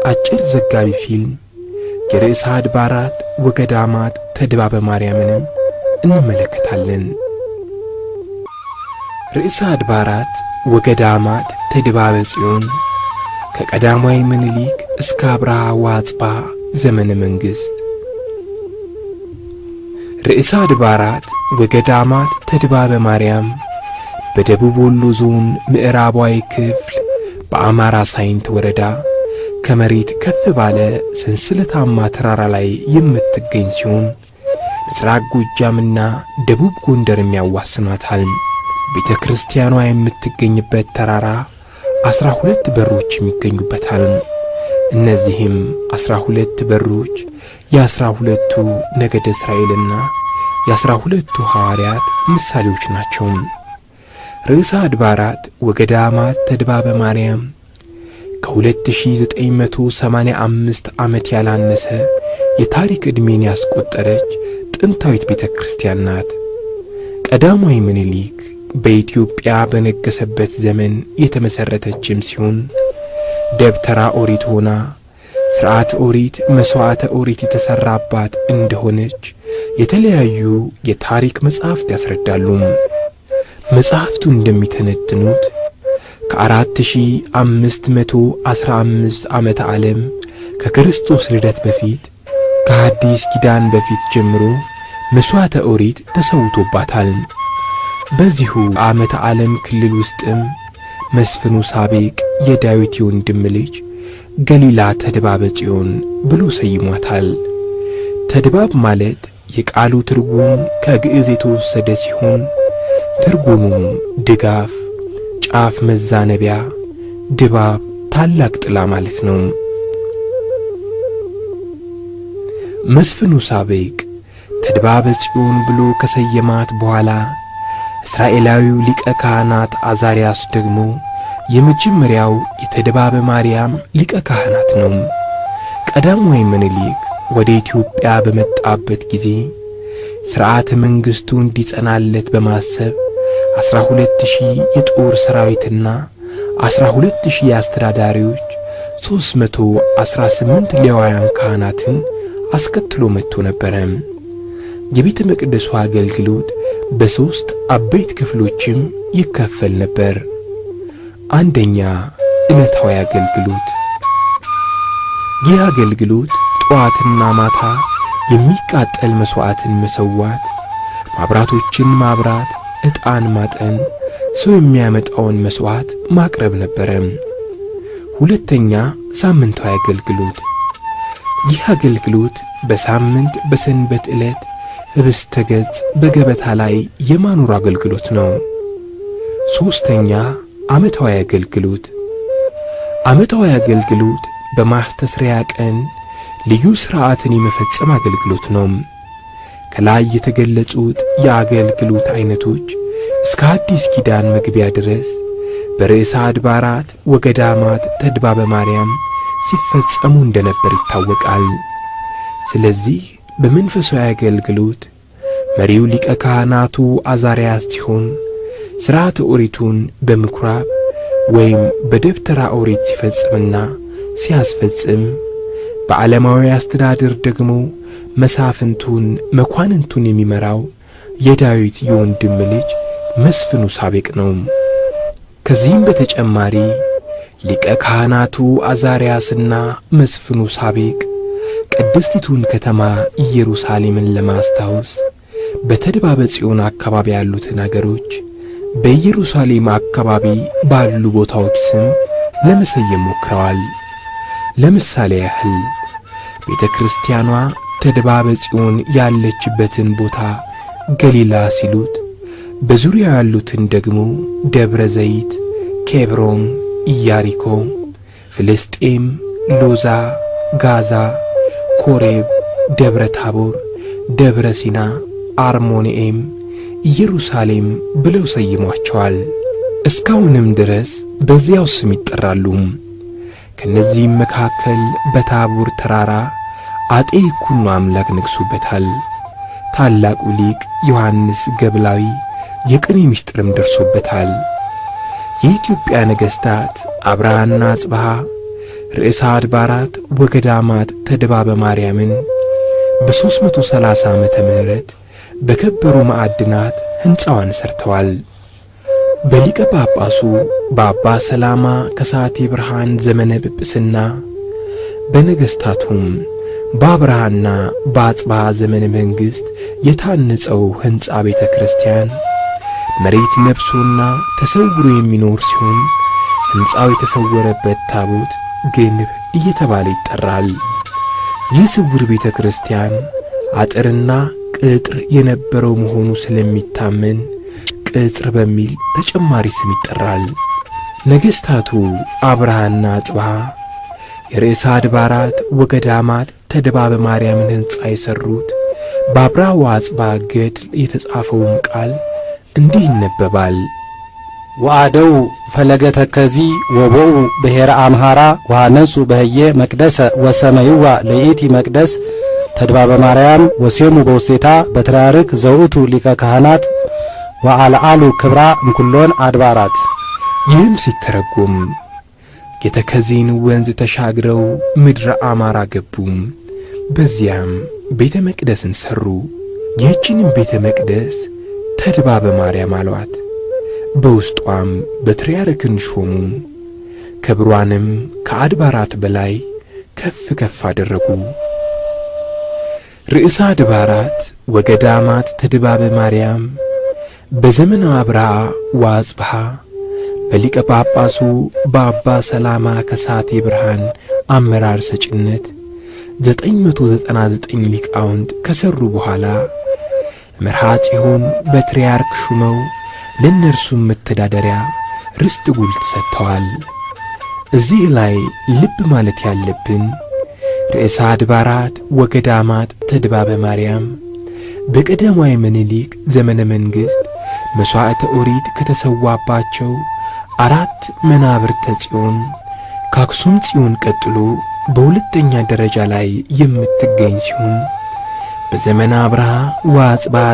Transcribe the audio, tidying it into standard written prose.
አጭር ዘጋቢ ፊልም የርዕሰ አድባራት ወገዳማት ተድባበ ማርያምንም እንመለከታለን። ርዕሰ አድባራት ወገዳማት ተድባበ ጽዮን ከቀዳማዊ ምኒልክ እስከ አብርሃ ወአጽብሃ ዘመነ መንግሥት። ርዕሰ አድባራት ወገዳማት ተድባበ ማርያም በደቡብ ወሎ ዞን ምዕራባዊ ክፍል በአማራ ሳይንት ወረዳ ከመሬት ከፍ ባለ ሰንሰለታማ ተራራ ላይ የምትገኝ ሲሆን ምስራቅ ጎጃምና ደቡብ ጎንደርም ያዋስኗታል። ቤተ ክርስቲያኗ የምትገኝበት ተራራ 12 በሮች ይገኙበታል። እነዚህም 12 በሮች የ12ቱ ነገደ እስራኤልና የ12ቱ ሐዋርያት ምሳሌዎች ናቸው። ርዕሰ አድባራት ወገዳማት ተድባበ ማርያም ከ2985 ዓመት ያላነሰ የታሪክ ዕድሜን ያስቆጠረች ጥንታዊት ቤተ ክርስቲያን ናት። ቀዳማዊ ምኒልክ በኢትዮጵያ በነገሰበት ዘመን የተመሠረተችም ሲሆን ደብተራ ኦሪት ሆና ሥርዓተ ኦሪት መሥዋዕተ ኦሪት የተሠራባት እንደሆነች የተለያዩ የታሪክ መጻሕፍት ያስረዳሉ። መጻሕፍቱ እንደሚተነትኑት ከ4515 ዓመተ ዓለም ከክርስቶስ ልደት በፊት ከሐዲስ ኪዳን በፊት ጀምሮ መሥዋዕተ ኦሪት ተሰውቶባታል። በዚሁ ዓመተ ዓለም ክልል ውስጥም መስፍኑ ሳቤቅ የዳዊት የወንድም ልጅ ገሊላ ተድባበ ጽዮን ብሎ ሰይሟታል። ተድባብ ማለት የቃሉ ትርጉም ከግዕዝ የተወሰደ ሲሆን ትርጉሙም ድጋፍ፣ ጫፍ መዛነቢያ፣ ድባብ፣ ታላቅ ጥላ ማለት ነው። መስፍኑ ሳቤቅ ተድባበ ጽዮን ብሎ ከሰየማት በኋላ እስራኤላዊው ሊቀ ካህናት አዛርያስ ደግሞ የመጀመሪያው የተድባበ ማርያም ሊቀ ካህናት ነው። ቀዳማዊ ምኒልክ ወደ ኢትዮጵያ በመጣበት ጊዜ ሥርዓተ መንግሥቱ እንዲጸናለት በማሰብ 12000 የጦር ሠራዊትና 12000 አስተዳዳሪዎች 318 ሌዋውያን ካህናትን አስከትሎ መጥቶ ነበረ። የቤተ መቅደሱ አገልግሎት በ3 አበይት ክፍሎችም ይከፈል ነበር። አንደኛ ዕለታዊ አገልግሎት። ይህ አገልግሎት ጠዋትና ማታ የሚቃጠል መሥዋዕትን መሰዋት፣ ማብራቶችን ማብራት፣ ዕጣን ማጠን፣ ሰው የሚያመጣውን መሥዋዕት ማቅረብ ነበረ። ሁለተኛ ሳምንታዊ አገልግሎት። ይህ አገልግሎት በሳምንት በሰንበት ዕለት ኅብስተ ገጽ በገበታ ላይ የማኖር አገልግሎት ነው። ሦስተኛ ዓመታዊ አገልግሎት። ዓመታዊ አገልግሎት በማስተስሪያ ቀን ልዩ ሥርዓትን የመፈጸም አገልግሎት ነው። ከላይ የተገለጹት የአገልግሎት ዐይነቶች እስከ አዲስ ኪዳን መግቢያ ድረስ በርዕሰ አድባራት ወገዳማት ተድባበ ማርያም ሲፈጸሙ እንደነበር ይታወቃል። ስለዚህ በመንፈሳዊ አገልግሎት መሪው ሊቀ ካህናቱ አዛርያስ ሲሆን ሥርዓተ ኦሪቱን በምኵራብ ወይም በደብተራ ኦሪት ሲፈጽምና ሲያስፈጽም፣ በዓለማዊ አስተዳደር ደግሞ መሳፍንቱን መኳንንቱን የሚመራው የዳዊት የወንድም ልጅ መስፍኑ ሳቤቅ ነው። ከዚህም በተጨማሪ ሊቀ ካህናቱ አዛርያስና መስፍኑ ሳቤቅ ቅድስቲቱን ከተማ ኢየሩሳሌምን ለማስታወስ በተድባበ ጽዮን አካባቢ ያሉትን አገሮች በኢየሩሳሌም አካባቢ ባሉ ቦታዎች ስም ለመሰየም ሞክረዋል። ለምሳሌ ያህል ቤተ ክርስቲያኗ ተድባበ ጽዮን ያለችበትን ቦታ ገሊላ ሲሉት፣ በዙሪያው ያሉትን ደግሞ ደብረ ዘይት፣ ኬብሮን፣ ኢያሪኮ፣ ፍልስጤም፣ ሎዛ፣ ጋዛ፣ ኮሬብ፣ ደብረ ታቦር፣ ደብረ ሲና፣ አርሞንኤም፣ ኢየሩሳሌም ብለው ሰይሟቸዋል። እስካሁንም ድረስ በዚያው ስም ይጠራሉ። ከነዚህም መካከል በታቦር ተራራ አጤ ይኩኖ አምላክ ነግሶበታል። ታላቁ ሊቅ ዮሐንስ ገብላዊ የቅኔ ምስጢርም ደርሶበታል። የኢትዮጵያ ነገሥታት አብርሃና አጽብሃ ርዕሰ አድባራት ወገዳማት ተድባበ ማርያምን በ330 ዓመተ ምህረት በከበሩ ማዕድናት ሕንፃዋን ሰርተዋል። በሊቀ ጳጳሱ በአባ ሰላማ ከሳቴ ብርሃን ዘመነ ጵጵስና በነገሥታቱም በአብርሃና በአጽብሃ ዘመነ መንግሥት የታነጸው ሕንፃ ቤተ ክርስቲያን መሬት ለብሶና ተሰውሮ የሚኖር ሲሆን ሕንፃው የተሰወረበት ታቦት ግንብ እየተባለ ይጠራል። ይህ ስውር ቤተ ክርስቲያን አጥርና ቅጥር የነበረው መሆኑ ስለሚታመን ቅጥር በሚል ተጨማሪ ስም ይጠራል። ነገሥታቱ አብርሃና አጽብሃ የርዕሰ አድባራት ወገዳማት ተድባበ ማርያምን ሕንፃ የሠሩት በአብርሃ ወአጽብሃ ገድል የተጻፈውም ቃል እንዲህ ይነበባል። ወአደው ፈለገ ተከዚ ወቦኡ ብሔረ አምሃራ ወሃነጹ በህየ መቅደሰ ወሰመይዋ ለይእቲ መቅደስ ተድባበ ማርያም ወሴሙ በውስቴታ በትራርክ ዘውእቱ ሊቀ ካህናት ወአልዓሉ ክብራ እምኩሎን አድባራት። ይህም ሲተረጎም የተከዚን ወንዝ ተሻግረው ምድረ አማራ ገቡም፣ በዚያም ቤተ መቅደስን ሠሩ። ይህችንም ቤተ መቅደስ ተድባበ ማርያም አሏት። በውስጧም በትርያርክን ሾሙ፣ ክብሯንም ከአድባራት በላይ ከፍ ከፍ አደረጉ። ርዕሰ አድባራት ወገዳማት ተድባበ ማርያም በዘመነ አብርሃ ወአጽብሃ በሊቀ ጳጳሱ በአባ ሰላማ ከሳቴ ብርሃን አመራር ሰጭነት 999 ሊቃውንት ከሠሩ በኋላ መርሃ ጽዮን በትርያርክ ሹመው ለእነርሱም መተዳደሪያ ርስት ጉልት ሰጥተዋል። እዚህ ላይ ልብ ማለት ያለብን ርዕሰ አድባራት ወገዳማት ተድባበ ማርያም በቀዳማዊ ምኒልክ ዘመነ መንግሥት መሥዋዕተ ኦሪት ከተሰዋባቸው 4 መናብርተ ጽዮን ከአክሱም ጽዮን ቀጥሎ በሁለተኛ ደረጃ ላይ የምትገኝ ሲሆን በዘመነ አብርሃ ወአጽብሃ